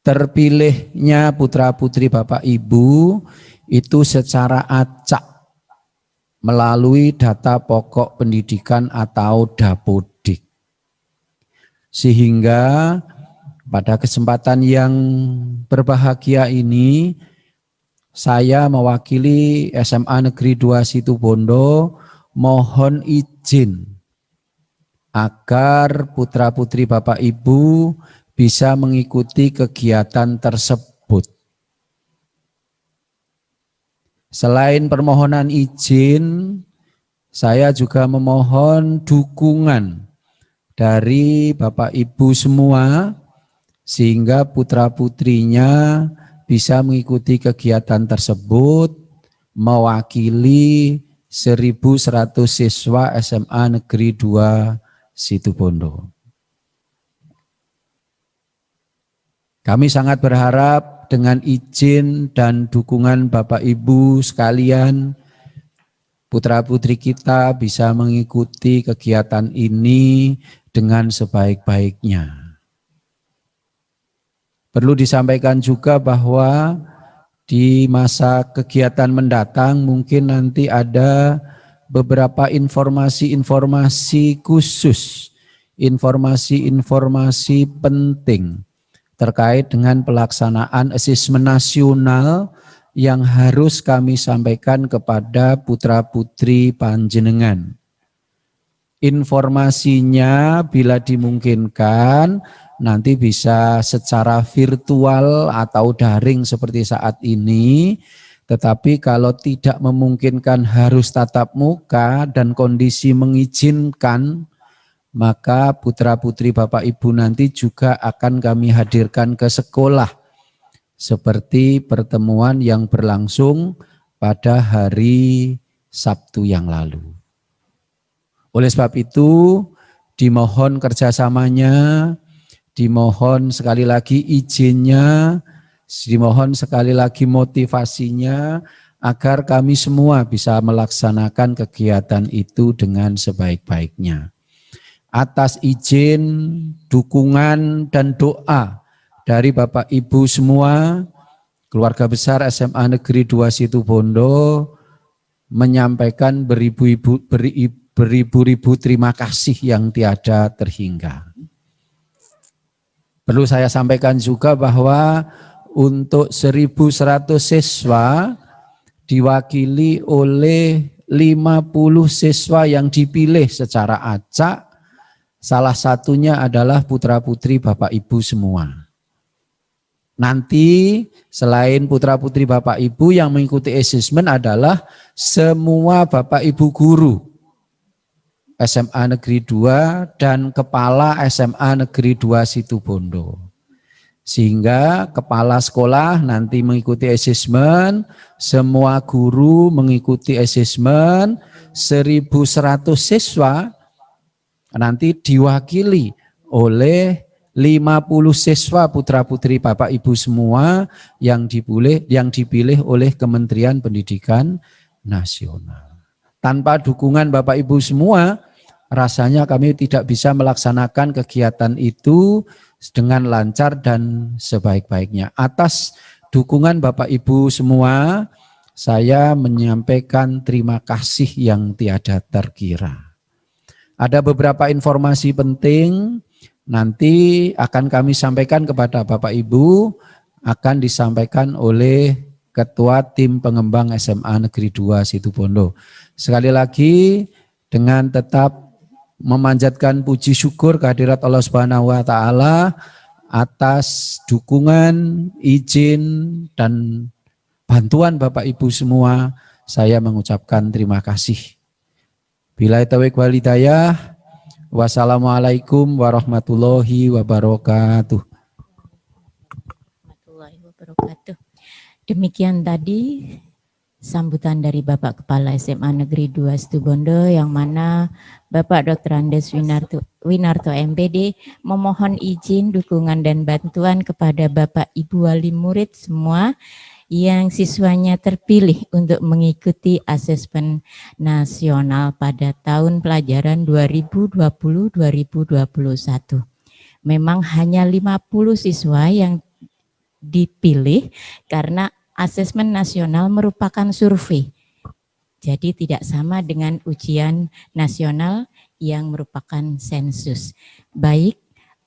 terpilihnya putra-putri Bapak Ibu itu secara acak melalui data pokok pendidikan atau Dapodik. Sehingga pada kesempatan yang berbahagia ini, saya mewakili SMA Negeri 2 Situbondo mohon izin agar putra-putri Bapak Ibu bisa mengikuti kegiatan tersebut. Selain permohonan izin, saya juga memohon dukungan dari Bapak Ibu semua sehingga putra-putrinya bisa mengikuti kegiatan tersebut mewakili 1.100 siswa SMA Negeri 2 Situbondo. Kami sangat berharap dengan izin dan dukungan Bapak Ibu sekalian, putra-putri kita bisa mengikuti kegiatan ini dengan sebaik-baiknya. Perlu disampaikan juga bahwa di masa kegiatan mendatang mungkin nanti ada beberapa informasi-informasi khusus, informasi-informasi penting terkait dengan pelaksanaan asesmen nasional yang harus kami sampaikan kepada putra-putri panjenengan. Informasinya bila dimungkinkan nanti bisa secara virtual atau daring seperti saat ini, tetapi kalau tidak memungkinkan harus tatap muka dan kondisi mengizinkan, maka putra-putri Bapak Ibu nanti juga akan kami hadirkan ke sekolah seperti pertemuan yang berlangsung pada hari Sabtu yang lalu. Oleh sebab itu, dimohon kerjasamanya, dimohon sekali lagi izinnya, dimohon sekali lagi motivasinya, agar kami semua bisa melaksanakan kegiatan itu dengan sebaik-baiknya. Atas izin, dukungan, dan doa dari Bapak Ibu semua, keluarga besar SMA Negeri 2 Situbondo menyampaikan beribu-ribu terima kasih yang tiada terhingga. Perlu saya sampaikan juga bahwa untuk 1.100 siswa diwakili oleh 50 siswa yang dipilih secara acak. Salah satunya adalah putra-putri Bapak Ibu semua. Nanti selain putra-putri Bapak Ibu yang mengikuti asesmen adalah semua Bapak Ibu guru SMA Negeri 2 dan Kepala SMA Negeri 2 Situbondo. Sehingga kepala sekolah nanti mengikuti asesmen, semua guru mengikuti asesmen, 1.100 siswa nanti diwakili oleh 50 siswa putra-putri Bapak Ibu semua yang dipilih oleh Kementerian Pendidikan Nasional. Tanpa dukungan Bapak Ibu semua, rasanya kami tidak bisa melaksanakan kegiatan itu dengan lancar dan sebaik-baiknya. Atas dukungan Bapak Ibu semua, saya menyampaikan terima kasih yang tiada terkira. Ada beberapa informasi penting nanti akan kami sampaikan kepada Bapak Ibu, akan disampaikan oleh Ketua Tim Pengembang SMA Negeri 2 Situbondo. Sekali lagi dengan tetap memanjatkan puji syukur kehadirat Allah Subhanahu wa taala atas dukungan, izin dan bantuan Bapak Ibu semua, saya mengucapkan terima kasih. Billahi taufiq wal hidayah. Wassalamualaikum warahmatullahi wabarakatuh. Demikian tadi sambutan dari Bapak Kepala SMA Negeri 2 Situbondo yang mana Bapak Dr. Andes Winarto MPD memohon izin, dukungan dan bantuan kepada Bapak Ibu wali murid semua yang siswanya terpilih untuk mengikuti asesmen nasional pada tahun pelajaran 2020-2021. Memang hanya 50 siswa yang dipilih karena asesmen nasional merupakan survei. Jadi tidak sama dengan ujian nasional yang merupakan sensus. Baik,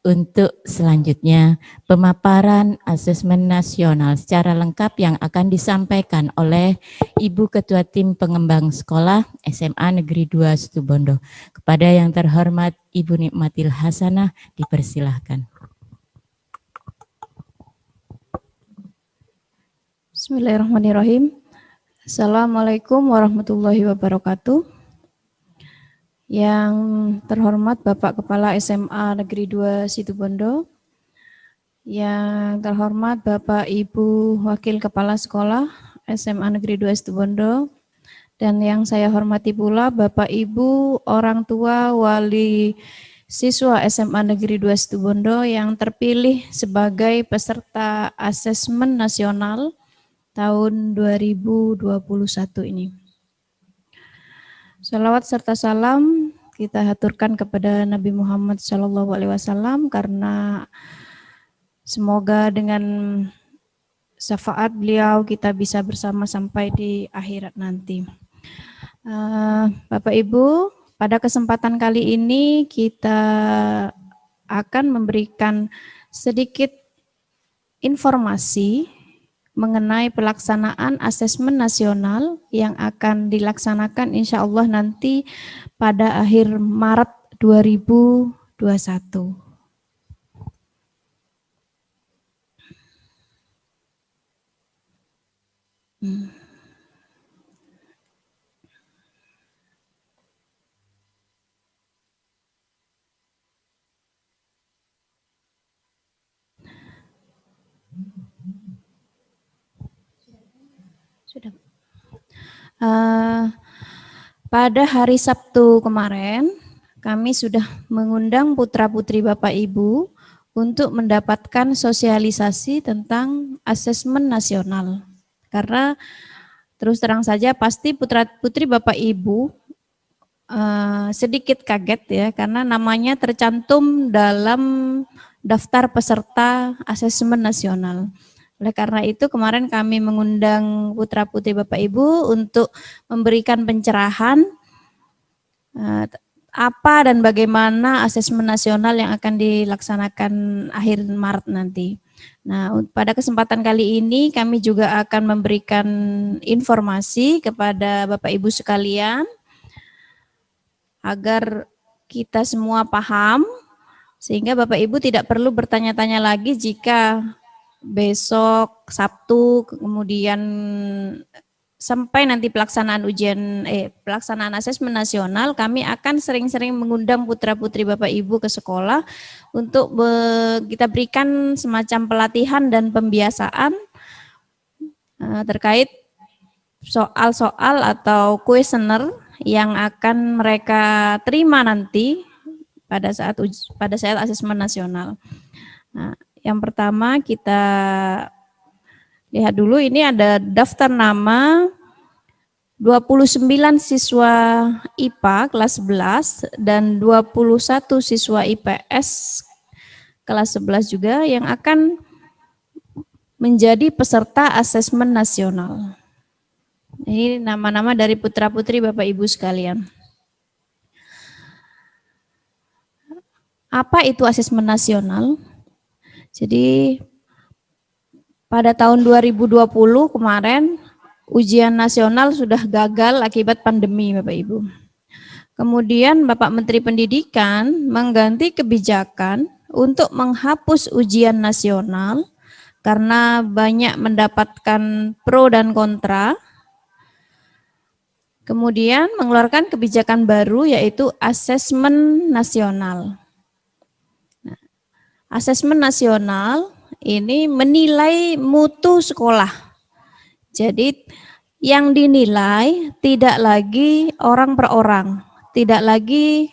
untuk selanjutnya pemaparan asesmen nasional secara lengkap yang akan disampaikan oleh Ibu Ketua Tim Pengembang Sekolah SMA Negeri 2 Situbondo. Kepada yang terhormat Ibu Nikmatil Hasanah, dipersilahkan. Bismillahirrahmanirrahim. Assalamualaikum warahmatullahi wabarakatuh. Yang terhormat Bapak Kepala SMA Negeri 2 Situbondo, yang terhormat Bapak Ibu Wakil Kepala Sekolah SMA Negeri 2 Situbondo, dan yang saya hormati pula Bapak Ibu orang tua wali siswa SMA Negeri 2 Situbondo yang terpilih sebagai peserta asesmen nasional tahun 2021 ini. Salawat serta salam kita haturkan kepada Nabi Muhammad SAW karena semoga dengan syafaat beliau kita bisa bersama sampai di akhirat nanti. Bapak Ibu, pada kesempatan kali ini kita akan memberikan sedikit informasi mengenai pelaksanaan asesmen nasional yang akan dilaksanakan insya Allah nanti pada akhir Maret 2021. Sudah. Pada hari Sabtu kemarin, kami sudah mengundang putra-putri Bapak Ibu untuk mendapatkan sosialisasi tentang asesmen nasional. Karena terus terang saja pasti putra-putri Bapak Ibu sedikit kaget ya, karena namanya tercantum dalam daftar peserta asesmen nasional. Oleh karena itu kemarin kami mengundang putra-putri Bapak Ibu untuk memberikan pencerahan apa dan bagaimana asesmen nasional yang akan dilaksanakan akhir Maret nanti. Nah, pada kesempatan kali ini kami juga akan memberikan informasi kepada Bapak Ibu sekalian agar kita semua paham sehingga Bapak Ibu tidak perlu bertanya-tanya lagi jika besok Sabtu kemudian sampai nanti pelaksanaan pelaksanaan asesmen nasional, kami akan sering-sering mengundang putra-putri Bapak Ibu ke sekolah untuk kita berikan semacam pelatihan dan pembiasaan terkait soal-soal atau kuesioner yang akan mereka terima nanti pada saat asesmen nasional. Nah, yang pertama kita lihat dulu, ini ada daftar nama 29 siswa IPA kelas 11 dan 21 siswa IPS kelas 11 juga yang akan menjadi peserta asesmen nasional. Ini nama-nama dari putra-putri Bapak Ibu sekalian. Apa itu asesmen nasional? Jadi pada tahun 2020 kemarin ujian nasional sudah gagal akibat pandemi Bapak Ibu. Kemudian Bapak Menteri Pendidikan mengganti kebijakan untuk menghapus ujian nasional karena banyak mendapatkan pro dan kontra. Kemudian mengeluarkan kebijakan baru yaitu asesmen nasional. Nah, asesmen nasional ini menilai mutu sekolah. Jadi yang dinilai tidak lagi orang per orang, tidak lagi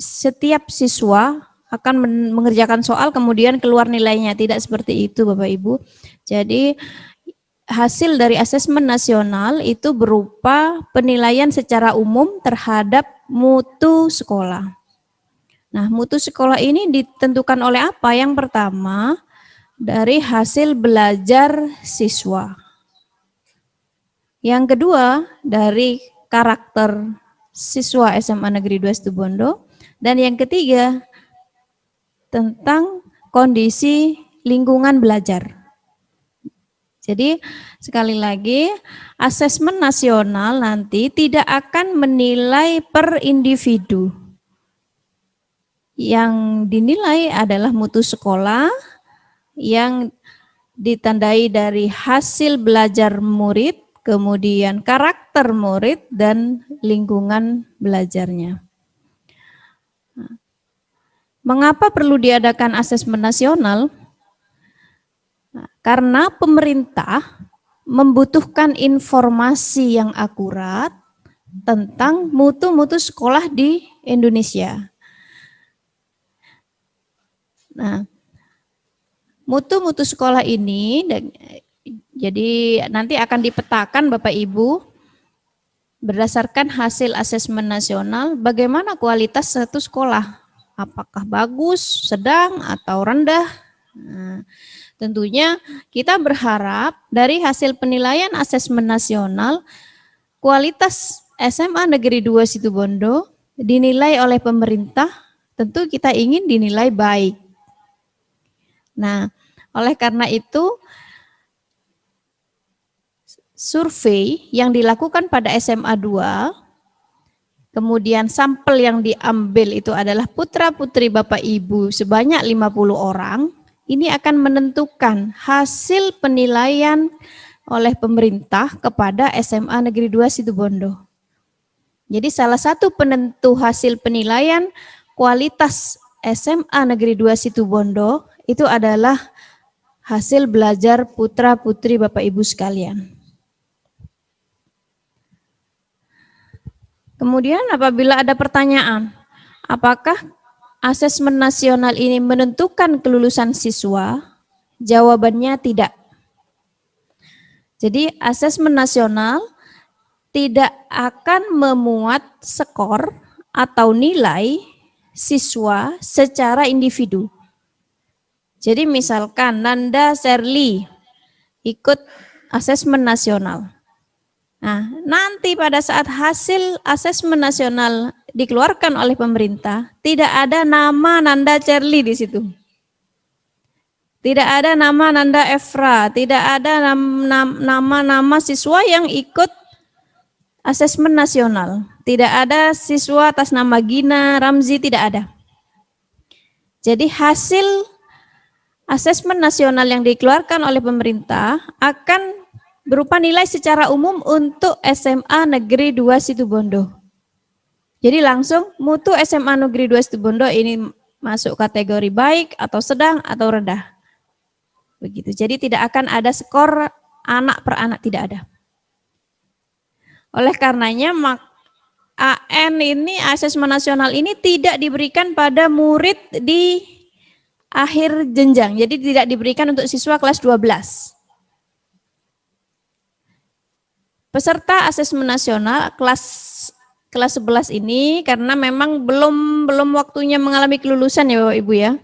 setiap siswa akan mengerjakan soal kemudian keluar nilainya, tidak seperti itu Bapak Ibu. Jadi hasil dari asesmen nasional itu berupa penilaian secara umum terhadap mutu sekolah. Nah, mutu sekolah ini ditentukan oleh apa? Yang pertama, dari hasil belajar siswa. Yang kedua, dari karakter siswa SMA Negeri 2 Situbondo. Dan yang ketiga, tentang kondisi lingkungan belajar. Jadi sekali lagi, asesmen nasional nanti tidak akan menilai per individu. Yang dinilai adalah mutu sekolah yang ditandai dari hasil belajar murid, kemudian karakter murid dan lingkungan belajarnya. Mengapa perlu diadakan asesmen nasional? Karena pemerintah membutuhkan informasi yang akurat tentang mutu-mutu sekolah di Indonesia. Nah, mutu-mutu sekolah ini jadi nanti akan dipetakan Bapak Ibu berdasarkan hasil asesmen nasional bagaimana kualitas satu sekolah. Apakah bagus, sedang, atau rendah. Nah, tentunya kita berharap dari hasil penilaian asesmen nasional kualitas SMA Negeri 2 Situbondo dinilai oleh pemerintah, tentu kita ingin dinilai baik. Nah, oleh karena itu survei yang dilakukan pada SMA 2, kemudian sampel yang diambil itu adalah putra-putri Bapak Ibu sebanyak 50 orang, ini akan menentukan hasil penilaian oleh pemerintah kepada SMA Negeri 2 Situbondo. Jadi salah satu penentu hasil penilaian kualitas SMA Negeri 2 Situbondo itu adalah hasil belajar putra-putri Bapak Ibu sekalian. Kemudian apabila ada pertanyaan, apakah asesmen nasional ini menentukan kelulusan siswa? Jawabannya tidak. Jadi asesmen nasional tidak akan memuat skor atau nilai siswa secara individu. Jadi misalkan Nanda Serli ikut asesmen nasional. Nah, nanti pada saat hasil asesmen nasional dikeluarkan oleh pemerintah, tidak ada nama Nanda Serli di situ. Tidak ada nama Nanda Efra, tidak ada nama-nama siswa yang ikut asesmen nasional. Tidak ada siswa atas nama Gina, Ramzi, tidak ada. Jadi hasil asesmen nasional yang dikeluarkan oleh pemerintah akan berupa nilai secara umum untuk SMA Negeri 2 Situbondo. Jadi langsung mutu SMA Negeri 2 Situbondo ini masuk kategori baik atau sedang atau rendah. Begitu. Jadi tidak akan ada skor anak per anak, tidak ada. Oleh karenanya AN ini asesmen nasional ini tidak diberikan pada murid di akhir jenjang. Jadi tidak diberikan untuk siswa kelas 12. Peserta asesmen nasional kelas 11 ini karena memang belum waktunya mengalami kelulusan ya Bapak Ibu ya.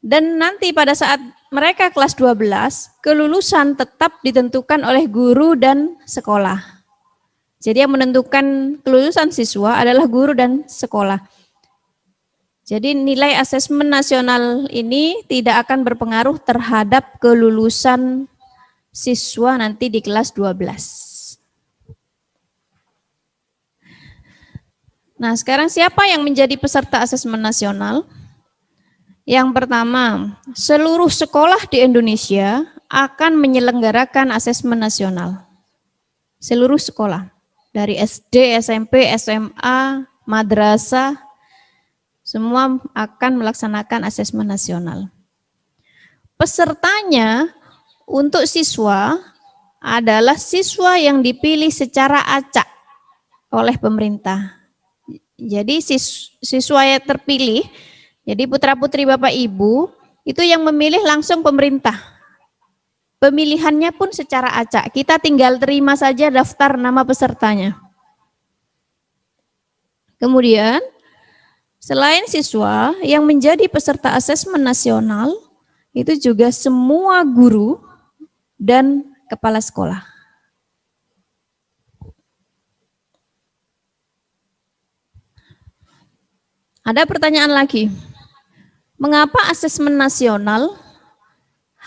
Dan nanti pada saat mereka kelas 12, kelulusan tetap ditentukan oleh guru dan sekolah. Jadi yang menentukan kelulusan siswa adalah guru dan sekolah. Jadi nilai asesmen nasional ini tidak akan berpengaruh terhadap kelulusan siswa nanti di kelas 12. Nah, sekarang siapa yang menjadi peserta asesmen nasional? Yang pertama, seluruh sekolah di Indonesia akan menyelenggarakan asesmen nasional. Seluruh sekolah, dari SD, SMP, SMA, madrasah, semua akan melaksanakan asesmen nasional. Pesertanya untuk siswa adalah siswa yang dipilih secara acak oleh pemerintah. Jadi siswa yang terpilih, jadi putra-putri Bapak Ibu, itu yang memilih langsung pemerintah. Pemilihannya pun secara acak, kita tinggal terima saja daftar nama pesertanya. Kemudian, selain siswa yang menjadi peserta asesmen nasional, itu juga semua guru dan kepala sekolah. Ada pertanyaan lagi. Mengapa asesmen nasional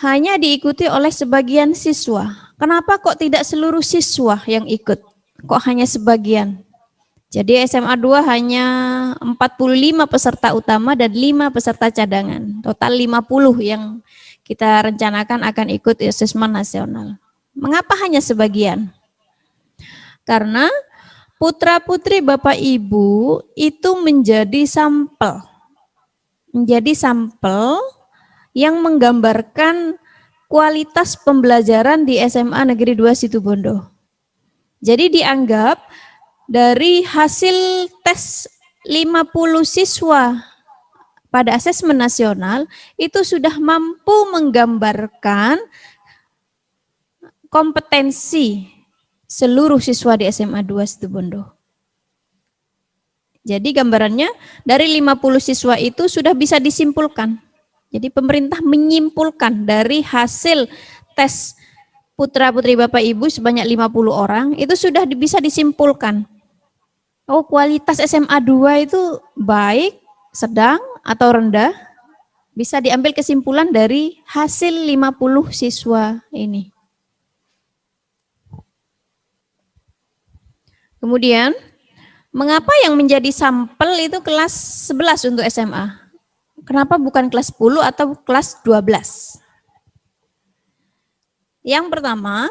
hanya diikuti oleh sebagian siswa? Kenapa kok tidak seluruh siswa yang ikut? Kok hanya sebagian? Jadi SMA 2 hanya 45 peserta utama dan 5 peserta cadangan. Total 50 yang kita rencanakan akan ikut asesmen nasional. Mengapa hanya sebagian? Karena putra-putri Bapak Ibu itu menjadi sampel yang menggambarkan kualitas pembelajaran di SMA Negeri 2 Situbondo. Jadi dianggap dari hasil tes 50 siswa pada asesmen nasional itu sudah mampu menggambarkan kompetensi seluruh siswa di SMA 2 Situbondo. Jadi gambarannya dari 50 siswa itu sudah bisa disimpulkan. Jadi pemerintah menyimpulkan dari hasil tes putra-putri Bapak Ibu sebanyak 50 orang itu sudah bisa disimpulkan. Oh, kualitas SMA 2 itu baik, sedang, atau rendah. Bisa diambil kesimpulan dari hasil 50 siswa ini. Kemudian, mengapa yang menjadi sampel itu kelas 11 untuk SMA? Kenapa bukan kelas 10 atau kelas 12? Yang pertama,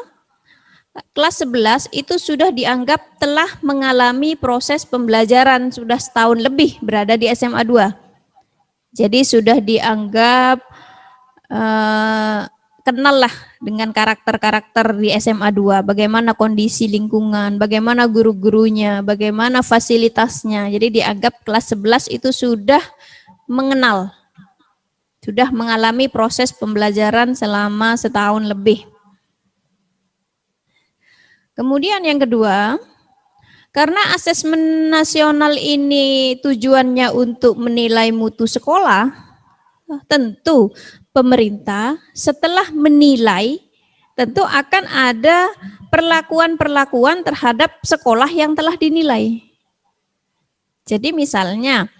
kelas 11 itu sudah dianggap telah mengalami proses pembelajaran sudah setahun lebih berada di SMA 2. Jadi sudah dianggap kenal lah dengan karakter-karakter di SMA 2, bagaimana kondisi lingkungan, bagaimana guru-gurunya, bagaimana fasilitasnya. Jadi dianggap kelas 11 itu sudah mengenal, sudah mengalami proses pembelajaran selama setahun lebih. Kemudian yang kedua, karena asesmen nasional ini tujuannya untuk menilai mutu sekolah, tentu pemerintah setelah menilai tentu akan ada perlakuan-perlakuan terhadap sekolah yang telah dinilai. Jadi misalnya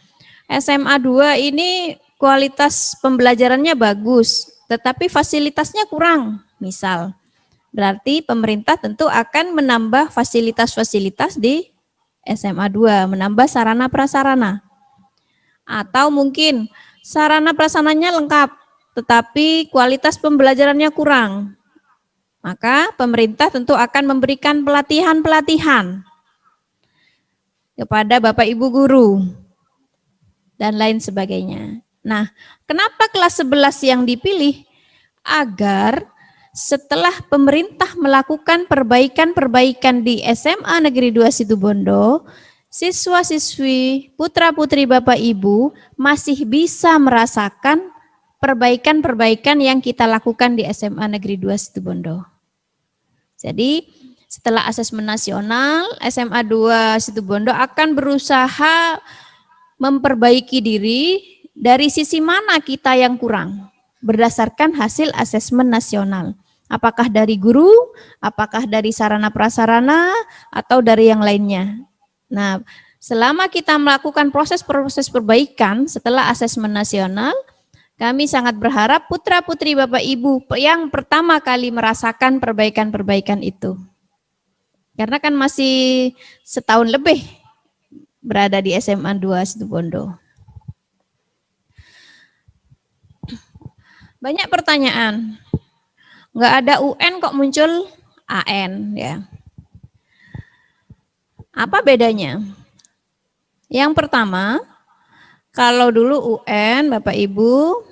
SMA 2 ini kualitas pembelajarannya bagus, tetapi fasilitasnya kurang, misal. Berarti pemerintah tentu akan menambah fasilitas-fasilitas di SMA 2, menambah sarana prasarana. Atau mungkin sarana prasarananya lengkap, tetapi kualitas pembelajarannya kurang. Maka pemerintah tentu akan memberikan pelatihan-pelatihan kepada Bapak Ibu guru dan lain sebagainya. Nah, kenapa kelas 11 yang dipilih? Agar setelah pemerintah melakukan perbaikan-perbaikan di SMA Negeri 2 Situbondo, siswa-siswi, putra-putri Bapak Ibu masih bisa merasakan perbaikan-perbaikan yang kita lakukan di SMA Negeri 2 Situbondo. Jadi setelah asesmen nasional, SMA 2 Situbondo akan berusaha memperbaiki diri dari sisi mana kita yang kurang berdasarkan hasil asesmen nasional. Apakah dari guru, apakah dari sarana prasarana, atau dari yang lainnya. Nah, selama kita melakukan proses-proses perbaikan setelah asesmen nasional, kami sangat berharap putra-putri Bapak Ibu yang pertama kali merasakan perbaikan-perbaikan itu. Karena kan masih setahun lebih berada di SMA 2 Situbondo. Banyak pertanyaan. Nggak ada UN kok muncul AN ya. Apa bedanya? Yang pertama, kalau dulu UN Bapak Ibu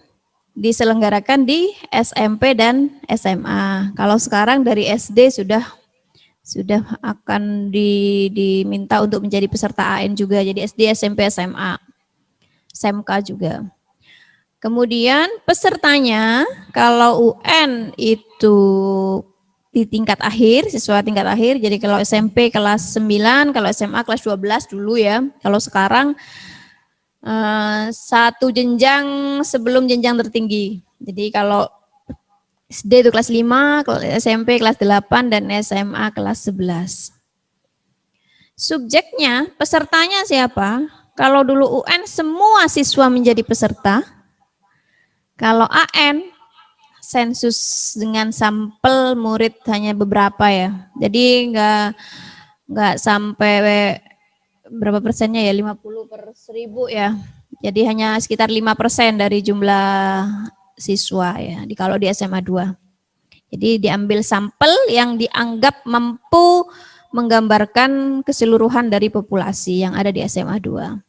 diselenggarakan di SMP dan SMA. Kalau sekarang dari SD sudah akan diminta untuk menjadi peserta AN juga. Jadi SD, SMP, SMA, SMK juga. Kemudian pesertanya kalau UN itu di tingkat akhir, siswa tingkat akhir, jadi kalau SMP kelas 9, kalau SMA kelas 12 dulu ya. Kalau sekarang satu jenjang sebelum jenjang tertinggi. Jadi kalau SD itu kelas 5, SMP kelas 8, dan SMA kelas 11. Subjeknya, pesertanya siapa? Kalau dulu UN semua siswa menjadi peserta. Kalau AN, sensus dengan sampel murid hanya beberapa ya. Jadi nggak sampai berapa persennya ya, 50/1000 ya. Jadi hanya sekitar 5% dari jumlah siswa ya, kalau di SMA 2. Jadi diambil sampel yang dianggap mampu menggambarkan keseluruhan dari populasi yang ada di SMA 2.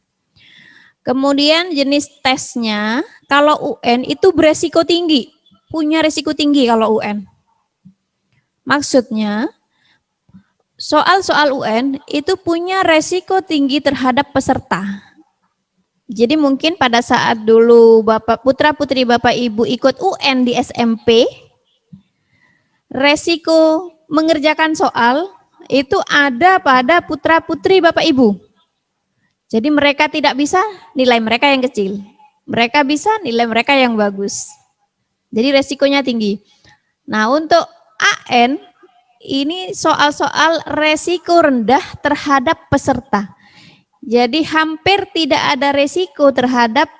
Kemudian jenis tesnya, kalau UN itu beresiko tinggi, punya resiko tinggi kalau UN. Maksudnya, soal-soal UN itu punya resiko tinggi terhadap peserta. Jadi mungkin pada saat dulu Bapak putra-putri Bapak Ibu ikut UN di SMP, resiko mengerjakan soal itu ada pada putra-putri Bapak Ibu. Jadi mereka tidak bisa, nilai mereka yang kecil. Mereka bisa, nilai mereka yang bagus. Jadi resikonya tinggi. Nah, untuk AN, ini soal-soal resiko rendah terhadap peserta. Jadi hampir tidak ada resiko terhadap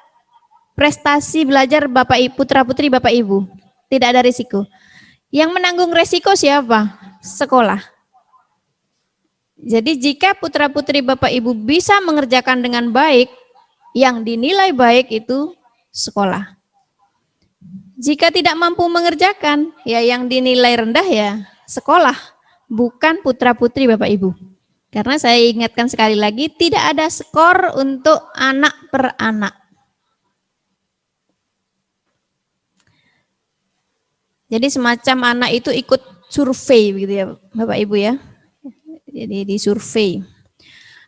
prestasi belajar Bapak Ibu, putra-putri Bapak Ibu. Tidak ada resiko. Yang menanggung resiko siapa? Sekolah. Jadi jika putra-putri Bapak Ibu bisa mengerjakan dengan baik, yang dinilai baik itu sekolah. Jika tidak mampu mengerjakan, ya yang dinilai rendah ya sekolah, bukan putra-putri Bapak Ibu. Karena saya ingatkan sekali lagi, tidak ada skor untuk anak per anak. Jadi semacam anak itu ikut survei begitu ya Bapak Ibu ya. Jadi di survei.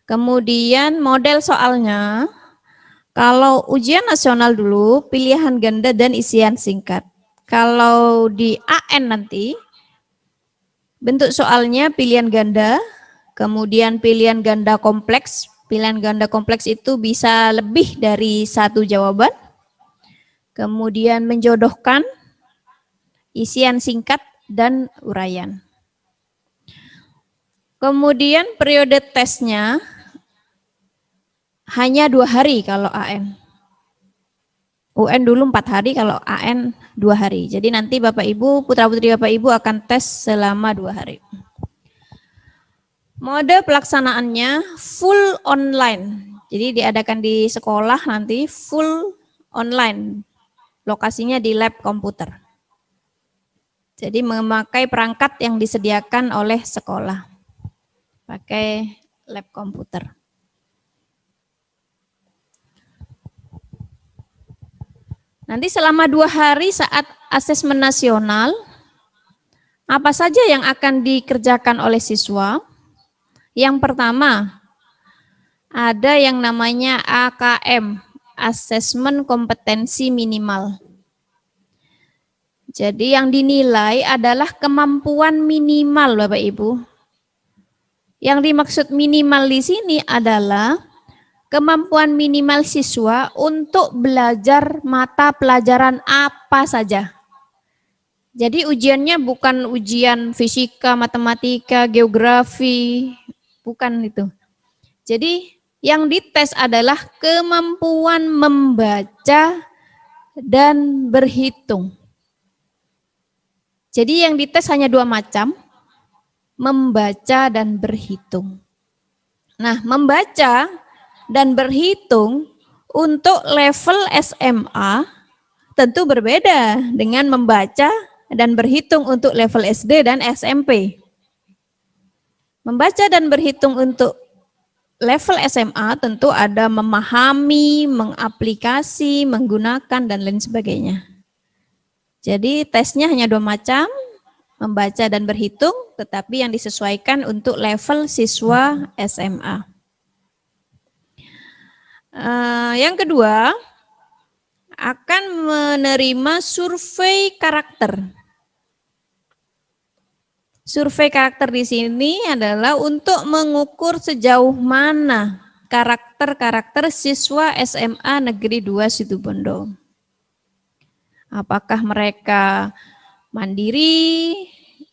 Kemudian model soalnya, kalau ujian nasional dulu pilihan ganda dan isian singkat. Kalau di AN nanti bentuk soalnya pilihan ganda, kemudian pilihan ganda kompleks. Pilihan ganda kompleks itu bisa lebih dari satu jawaban. Kemudian menjodohkan, isian singkat, dan uraian. Kemudian periode tesnya hanya 2 hari kalau AN. UN dulu 4 hari, kalau AN 2 hari. Jadi nanti Bapak Ibu, putra-putri Bapak Ibu akan tes selama 2 hari. Mode pelaksanaannya full online. Jadi diadakan di sekolah nanti full online. Lokasinya di lab komputer. Jadi memakai perangkat yang disediakan oleh sekolah. Pakai lab komputer. Nanti selama 2 hari saat asesmen nasional, apa saja yang akan dikerjakan oleh siswa? Yang pertama, ada yang namanya AKM, Asesmen Kompetensi Minimal. Jadi yang dinilai adalah kemampuan minimal Bapak Ibu. Yang dimaksud minimal di sini adalah kemampuan minimal siswa untuk belajar mata pelajaran apa saja. Jadi ujiannya bukan ujian fisika, matematika, geografi, bukan itu. Jadi yang dites adalah kemampuan membaca dan berhitung. Jadi yang dites hanya 2 macam, membaca dan berhitung. Nah, membaca dan berhitung untuk level SMA tentu berbeda dengan membaca dan berhitung untuk level SD dan SMP. Membaca dan berhitung untuk level SMA tentu ada memahami, mengaplikasi, menggunakan, dan lain sebagainya. Jadi tesnya hanya 2 macam, membaca dan berhitung, tetapi yang disesuaikan untuk level siswa SMA. Yang kedua, akan menerima survei karakter. Survei karakter di sini adalah untuk mengukur sejauh mana karakter-karakter siswa SMA Negeri 2 Situbondo. Apakah mereka mandiri,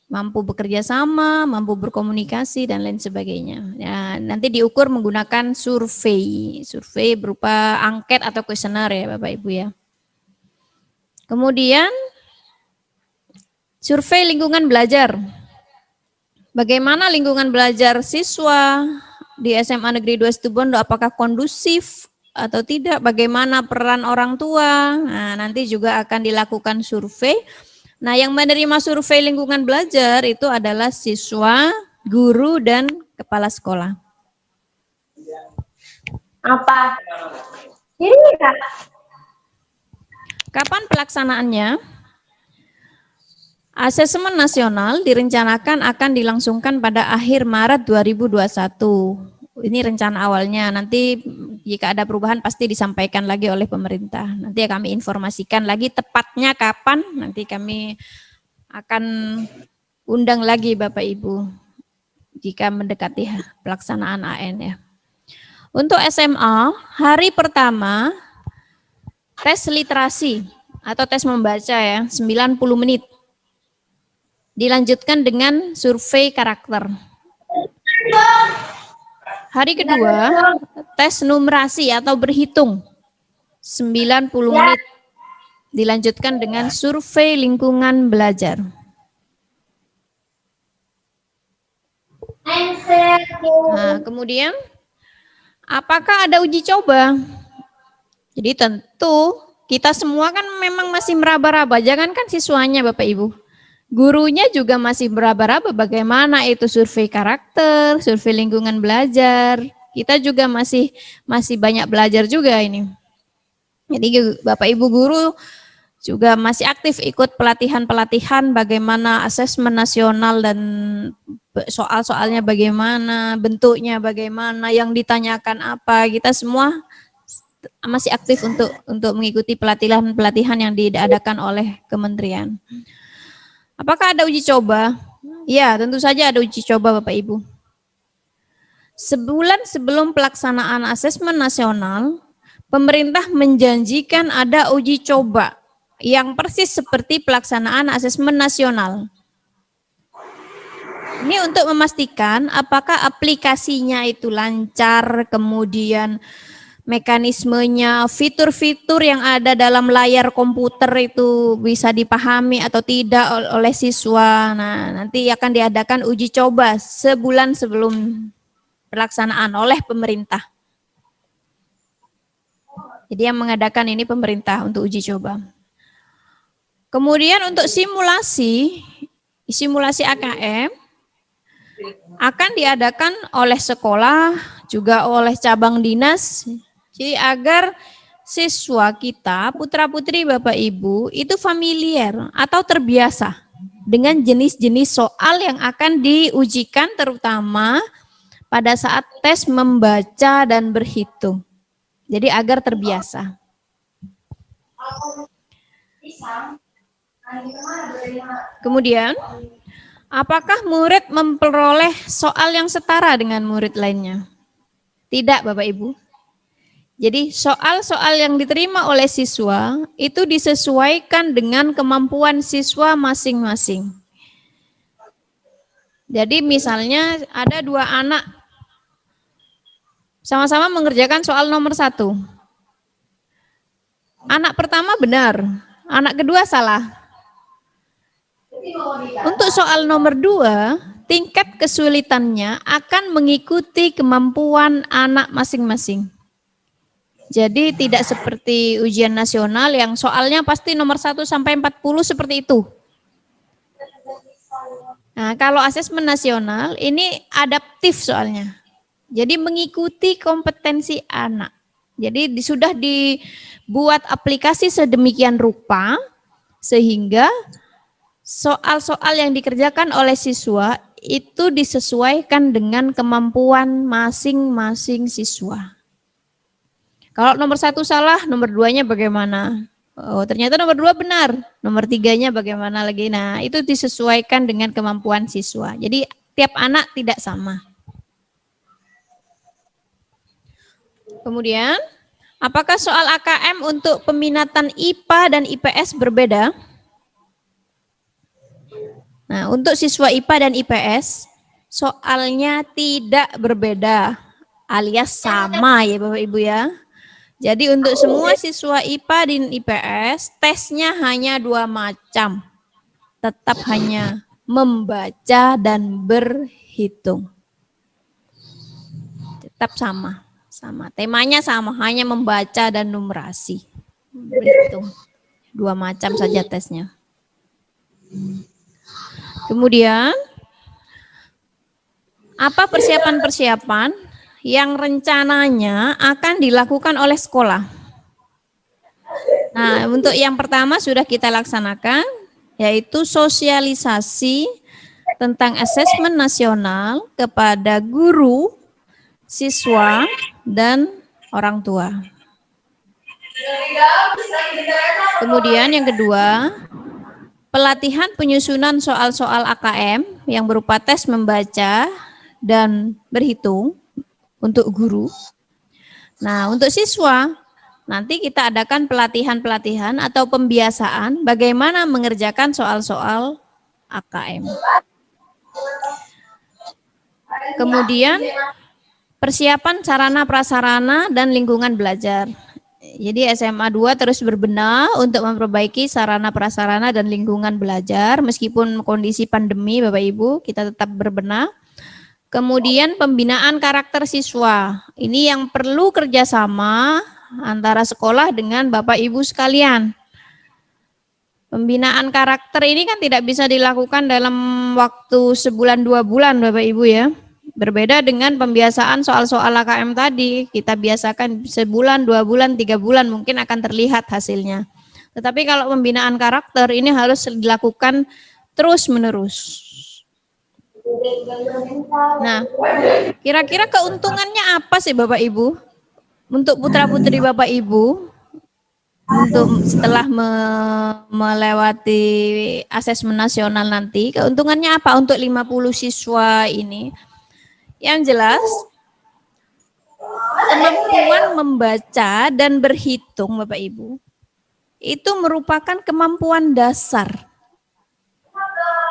mampu bekerja sama, mampu berkomunikasi, dan lain sebagainya. Ya, nanti diukur menggunakan survei. Survei berupa angket atau kuesioner ya Bapak Ibu ya. Kemudian survei lingkungan belajar. Bagaimana lingkungan belajar siswa di SMA Negeri 2 Situbondo, apakah kondusif atau tidak? Bagaimana peran orang tua? Nah, nanti juga akan dilakukan survei. Nah, yang menerima survei lingkungan belajar itu adalah siswa, guru, dan kepala sekolah. Apa? Ini Kak. Kapan pelaksanaannya? Asesmen nasional direncanakan akan dilangsungkan pada akhir Maret 2021. Ini rencana awalnya, nanti jika ada perubahan pasti disampaikan lagi oleh pemerintah. Nanti kami informasikan lagi tepatnya kapan, nanti kami akan undang lagi Bapak Ibu jika mendekati pelaksanaan AN ya. Untuk SMA, hari pertama tes literasi atau tes membaca ya, 90 menit. Dilanjutkan dengan survei karakter. Hari kedua, tes numerasi atau berhitung 90 menit. Dilanjutkan dengan survei lingkungan belajar. Nah, kemudian apakah ada uji coba? Jadi tentu kita semua kan memang masih meraba-raba, jangankan siswanya Bapak Ibu. Gurunya juga masih meraba-raba bagaimana itu survei karakter, survei lingkungan belajar. Kita juga masih banyak belajar juga ini. Jadi Bapak Ibu guru juga masih aktif ikut pelatihan-pelatihan bagaimana asesmen nasional dan soal-soalnya bagaimana, bentuknya bagaimana, yang ditanyakan apa. Kita semua masih aktif untuk mengikuti pelatihan-pelatihan yang diadakan oleh kementerian. Apakah ada uji coba? Ya, tentu saja ada uji coba Bapak Ibu. Sebulan sebelum pelaksanaan asesmen nasional, pemerintah menjanjikan ada uji coba yang persis seperti pelaksanaan asesmen nasional. Ini untuk memastikan apakah aplikasinya itu lancar, kemudian mekanismenya, fitur-fitur yang ada dalam layar komputer itu bisa dipahami atau tidak oleh siswa. Nah, nanti akan diadakan uji coba sebulan sebelum pelaksanaan oleh pemerintah. Jadi yang mengadakan ini pemerintah untuk uji coba. Kemudian untuk simulasi AKM akan diadakan oleh sekolah, juga oleh cabang dinas. Jadi agar siswa kita, putra-putri Bapak Ibu, itu familiar atau terbiasa dengan jenis-jenis soal yang akan diujikan terutama pada saat tes membaca dan berhitung. Jadi agar terbiasa. Kemudian, apakah murid memperoleh soal yang setara dengan murid lainnya? Tidak Bapak Ibu. Jadi soal-soal yang diterima oleh siswa itu disesuaikan dengan kemampuan siswa masing-masing. Jadi misalnya ada dua anak sama-sama mengerjakan soal nomor 1. Anak pertama benar, anak kedua salah. Untuk soal nomor 2, tingkat kesulitannya akan mengikuti kemampuan anak masing-masing. Jadi tidak seperti ujian nasional yang soalnya pasti nomor 1 sampai 40 seperti itu. Nah, kalau asesmen nasional ini adaptif soalnya. Jadi mengikuti kompetensi anak. Jadi sudah dibuat aplikasi sedemikian rupa sehingga soal-soal yang dikerjakan oleh siswa itu disesuaikan dengan kemampuan masing-masing siswa. Kalau nomor 1 salah, nomor 2-nya bagaimana? Oh, ternyata nomor 2 benar, nomor 3-nya bagaimana lagi? Nah, itu disesuaikan dengan kemampuan siswa. Jadi tiap anak tidak sama. Kemudian, Apakah soal AKM untuk peminatan IPA dan IPS berbeda? Nah, untuk siswa IPA dan IPS, soalnya tidak berbeda, alias sama ya Bapak Ibu ya. Jadi untuk semua siswa IPA dan IPS, tesnya hanya 2 macam. Tetap hanya membaca dan berhitung. Tetap sama. Temanya sama, hanya membaca dan numerasi. Berhitung. 2 macam saja tesnya. Kemudian, apa persiapan-persiapan yang rencananya akan dilakukan oleh sekolah? Nah, untuk yang pertama sudah kita laksanakan, yaitu sosialisasi tentang asesmen nasional kepada guru, siswa, dan orang tua. Kemudian yang kedua, pelatihan penyusunan soal-soal AKM yang berupa tes membaca dan berhitung untuk guru. Nah, untuk siswa, nanti kita adakan pelatihan-pelatihan atau pembiasaan bagaimana mengerjakan soal-soal AKM. Kemudian, persiapan sarana prasarana dan lingkungan belajar. Jadi SMA 2 terus berbenah untuk memperbaiki sarana prasarana dan lingkungan belajar meskipun kondisi pandemi Bapak Ibu kita tetap berbenah. Kemudian pembinaan karakter siswa. Ini yang perlu kerjasama antara sekolah dengan Bapak Ibu sekalian. Pembinaan karakter ini kan tidak bisa dilakukan dalam waktu sebulan 2 bulan Bapak Ibu ya. Berbeda dengan pembiasaan soal-soal AKM tadi, kita biasakan sebulan, 2 bulan, 3 bulan mungkin akan terlihat hasilnya. Tetapi kalau pembinaan karakter ini harus dilakukan terus-menerus. Nah, kira-kira keuntungannya apa sih Bapak Ibu? Untuk putra-putri Bapak Ibu, untuk setelah melewati asesmen nasional nanti, keuntungannya apa untuk 50 siswa ini? Yang jelas, kemampuan membaca dan berhitung Bapak Ibu, itu merupakan kemampuan dasar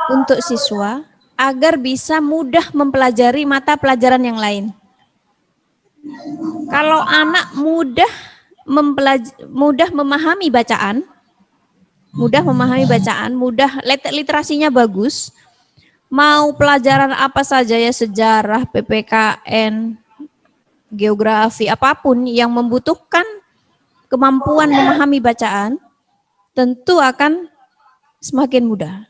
untuk siswa agar bisa mudah mempelajari mata pelajaran yang lain. Kalau anak mudah memahami bacaan, mudah literasinya bagus, mau pelajaran apa saja ya, sejarah, PPKN, geografi, apapun yang membutuhkan kemampuan memahami bacaan, tentu akan semakin mudah.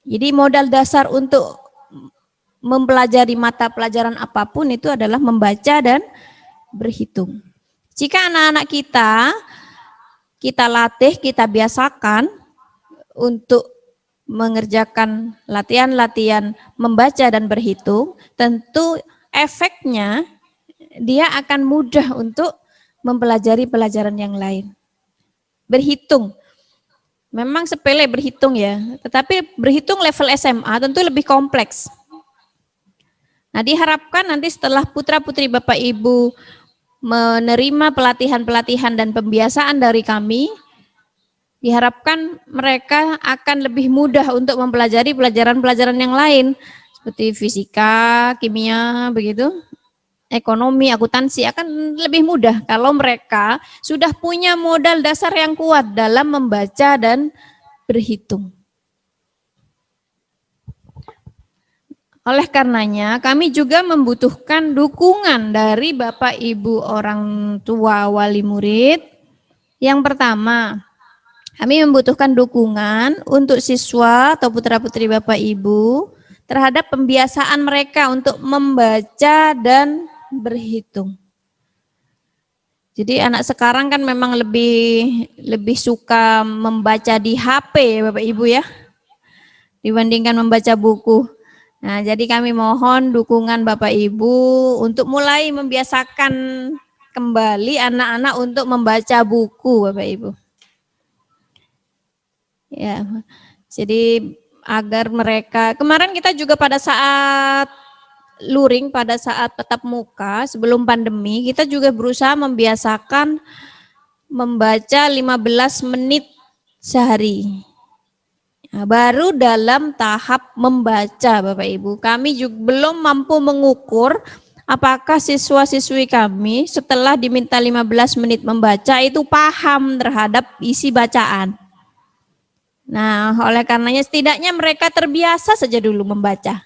Jadi modal dasar untuk mempelajari mata pelajaran apapun itu adalah membaca dan berhitung. Jika anak-anak kita latih, kita biasakan untuk mengerjakan latihan-latihan membaca dan berhitung, tentu efeknya dia akan mudah untuk mempelajari pelajaran yang lain. Berhitung, memang sepele berhitung ya, tetapi berhitung level SMA tentu lebih kompleks. Nah, diharapkan nanti setelah putra-putri Bapak Ibu menerima pelatihan-pelatihan dan pembiasaan dari kami, diharapkan mereka akan lebih mudah untuk mempelajari pelajaran-pelajaran yang lain seperti fisika, kimia, begitu, ekonomi, akuntansi akan lebih mudah kalau mereka sudah punya modal dasar yang kuat dalam membaca dan berhitung. Oleh karenanya, kami juga membutuhkan dukungan dari Bapak Ibu orang tua wali murid. Yang pertama, kami membutuhkan dukungan untuk siswa atau putra-putri Bapak Ibu terhadap pembiasaan mereka untuk membaca dan berhitung. Jadi anak sekarang kan memang lebih suka membaca di HP Bapak Ibu ya, dibandingkan membaca buku. Nah, jadi kami mohon dukungan Bapak Ibu untuk mulai membiasakan kembali anak-anak untuk membaca buku Bapak Ibu. Ya, jadi agar mereka, kemarin kita juga pada saat luring pada saat tatap muka sebelum pandemi, kita juga berusaha membiasakan membaca 15 menit sehari. Nah, baru dalam tahap membaca Bapak Ibu, kami juga belum mampu mengukur apakah siswa-siswi kami setelah diminta 15 menit membaca itu paham terhadap isi bacaan. Nah, oleh karenanya setidaknya mereka terbiasa saja dulu membaca.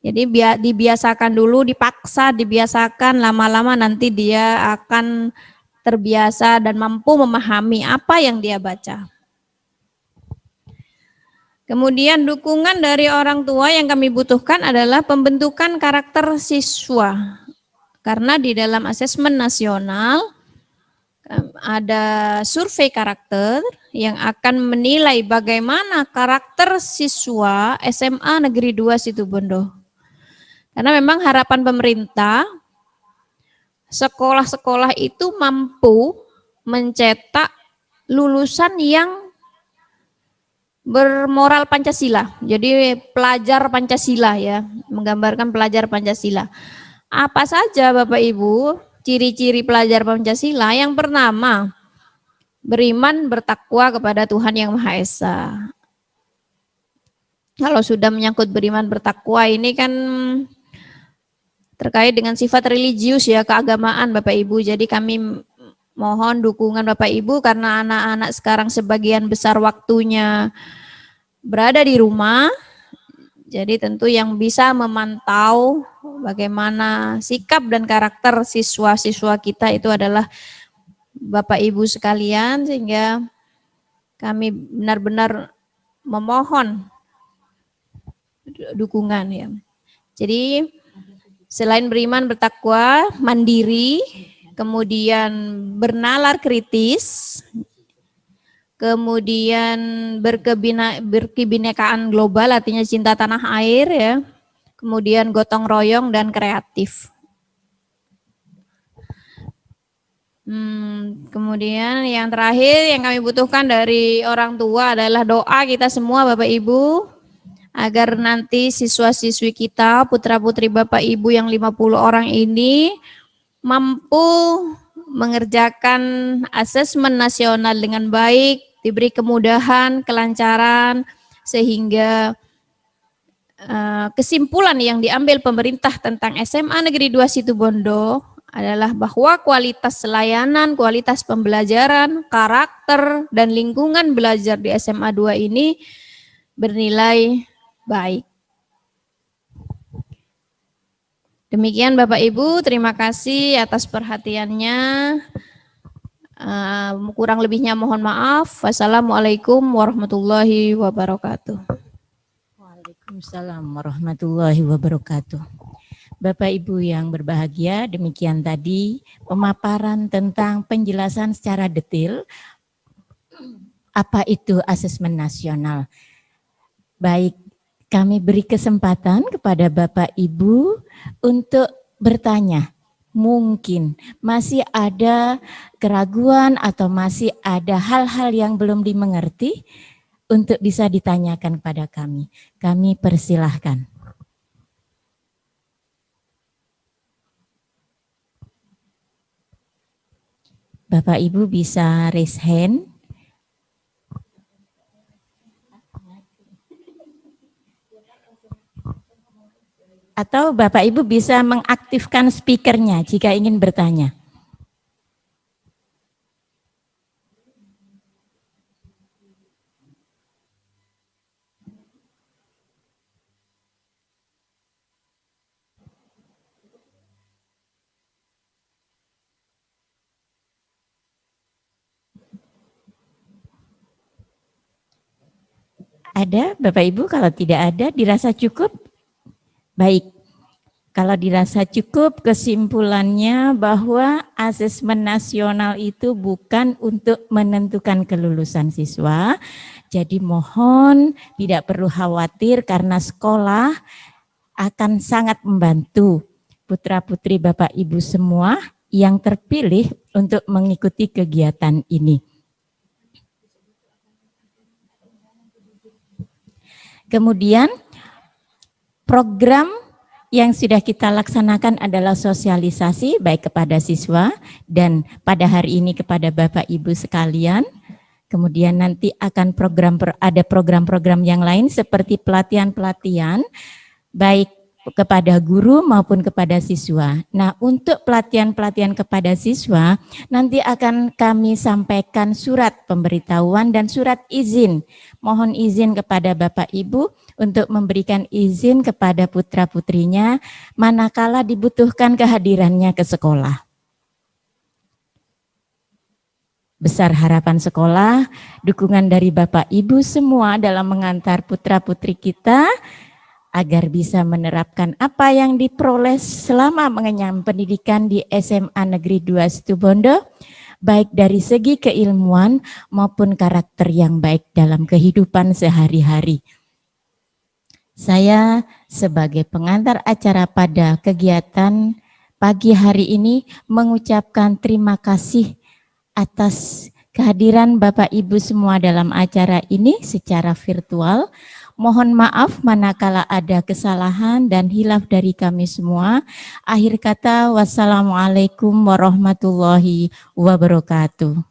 Jadi dibiasakan dulu, dipaksa, dibiasakan, lama-lama nanti dia akan terbiasa dan mampu memahami apa yang dia baca. Kemudian dukungan dari orang tua yang kami butuhkan adalah pembentukan karakter siswa. Karena di dalam asesmen nasional ada survei karakter yang akan menilai bagaimana karakter siswa SMA Negeri 2 Situbondo. Karena memang harapan pemerintah sekolah-sekolah itu mampu mencetak lulusan yang bermoral Pancasila. Jadi pelajar Pancasila ya, menggambarkan pelajar Pancasila. Apa saja Bapak Ibu ciri-ciri pelajar Pancasila? Yang pertama, beriman bertakwa kepada Tuhan Yang Maha Esa. Kalau sudah menyangkut beriman bertakwa ini kan terkait dengan sifat religius ya, keagamaan Bapak Ibu. Jadi kami mohon dukungan Bapak Ibu karena anak-anak sekarang sebagian besar waktunya berada di rumah. Jadi tentu yang bisa memantau bagaimana sikap dan karakter siswa-siswa kita itu adalah Bapak Ibu sekalian, sehingga kami benar-benar memohon dukungan ya. Jadi selain beriman bertakwa, mandiri, kemudian bernalar kritis, kemudian berkebinekaan global, artinya cinta tanah air ya, kemudian gotong royong dan kreatif. Kemudian yang terakhir yang kami butuhkan dari orang tua adalah doa kita semua Bapak Ibu, agar nanti siswa-siswi kita, putra-putri Bapak Ibu yang 50 orang ini mampu mengerjakan asesmen nasional dengan baik, diberi kemudahan, kelancaran, sehingga kesimpulan yang diambil pemerintah tentang SMA Negeri 2 Situbondo adalah bahwa kualitas layanan, kualitas pembelajaran, karakter, dan lingkungan belajar di SMA 2 ini bernilai baik. Demikian Bapak Ibu, terima kasih atas perhatiannya. Kurang lebihnya mohon maaf. Wassalamualaikum warahmatullahi wabarakatuh. Waalaikumsalam warahmatullahi wabarakatuh. Bapak Ibu yang berbahagia, demikian tadi pemaparan tentang penjelasan secara detail apa itu asesmen nasional. Baik, kami beri kesempatan kepada Bapak Ibu untuk bertanya. Mungkin masih ada keraguan atau masih ada hal-hal yang belum dimengerti untuk bisa ditanyakan kepada kami. Kami persilahkan. Bapak Ibu bisa raise hand. Atau Bapak Ibu bisa mengaktifkan speakernya jika ingin bertanya. Ada Bapak Ibu? Kalau tidak ada, dirasa cukup? Baik, kalau dirasa cukup, kesimpulannya bahwa asesmen nasional itu bukan untuk menentukan kelulusan siswa. Jadi mohon tidak perlu khawatir karena sekolah akan sangat membantu putra-putri Bapak Ibu semua yang terpilih untuk mengikuti kegiatan ini. Kemudian program yang sudah kita laksanakan adalah sosialisasi baik kepada siswa dan pada hari ini kepada Bapak Ibu sekalian. Kemudian nanti akan ada program-program yang lain seperti pelatihan-pelatihan baik kepada guru maupun kepada siswa. Nah, untuk pelatihan-pelatihan kepada siswa nanti akan kami sampaikan surat pemberitahuan dan surat izin. Mohon izin kepada Bapak Ibu untuk memberikan izin kepada putra-putrinya manakala dibutuhkan kehadirannya ke sekolah. Besar harapan sekolah, dukungan dari Bapak Ibu semua dalam mengantar putra-putri kita agar bisa menerapkan apa yang diperoleh selama mengenyam pendidikan di SMA Negeri 2 Situbondo, baik dari segi keilmuan maupun karakter yang baik dalam kehidupan sehari-hari. Saya sebagai pengantar acara pada kegiatan pagi hari ini mengucapkan terima kasih atas kehadiran Bapak Ibu semua dalam acara ini secara virtual. Mohon maaf manakala ada kesalahan dan hilaf dari kami semua. Akhir kata, wassalamualaikum warahmatullahi wabarakatuh.